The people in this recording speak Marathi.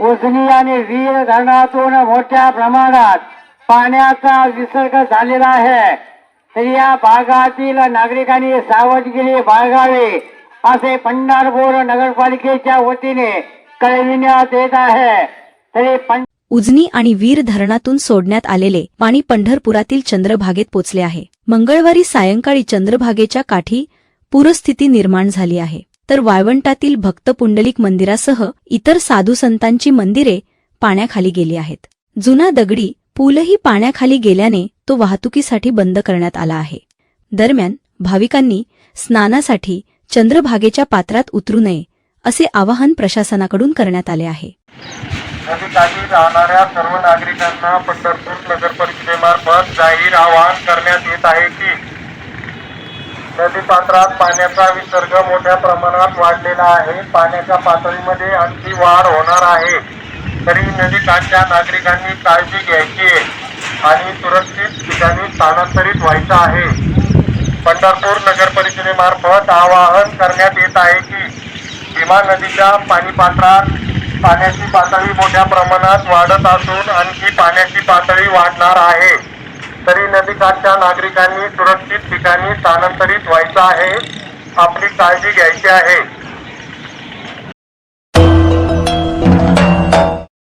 उजनी आणि वीर धरणातून मोठ्या प्रमाणात पाण्याचा विसर्ग झालेला आहे. तर या भागातील नागरिकांनी सावधगिरी बाळगावी असे पंढरपूर नगरपालिकेच्या वतीने कळविण्यात येत आहे. तरी उजनी आणि वीर धरणातून सोडण्यात आलेले पाणी पंढरपुरातील चंद्रभागेत पोचले आहे. मंगळवारी सायंकाळी चंद्रभागेच्या काठी पूरस्थिती निर्माण झाली आहे. तर वाळवंटातील भक्त पुंडलिक मंदिरासह इतर साधू संतांची मंदिरे पाण्याखाली गेली आहेत. जुना दगडी पूलही पाण्याखाली गेल्याने तो वाहतुकीसाठी बंद करण्यात आला आहे. दरम्यान भाविकांनी स्नानासाठी चंद्रभागेच्या पात्रात उतरू नये असे आवाहन प्रशासनाकडून करण्यात आले आहे. नदीकाठी राहणाऱ्या सर्व नागरिकांना पंढरपूर नगर परिषदेमार्फत जाहीर आवाहन करण्यात येत आहे की नदीपात्रात पाण्याचा विसर्ग मोठ्या प्रमाणात वाढलेला आहे. पाण्याच्या पातळीमध्ये आणखी वाढ होणार आहे. तरी नदीकाठच्या नागरिकांनी काळजी घ्यायची आहे आणि सुरक्षित ठिकाणी स्थानांतरित व्हायचं आहे. पंढरपूर नगर परिषदेमार्फत आवाहन करण्यात येत आहे की भीमा नदीच्या पाणीपात्रात पाण्याची पातळी मोठ्या प्रमाणात वाढत असून आणखी पाण्याची पातळी वाढणार आहे. तरी नदीकाठच्या नागरिकांनी सुरक्षित ठिकाणी स्थानांतरित व्हायचं आहे. आपली काळजी घ्यायची आहे.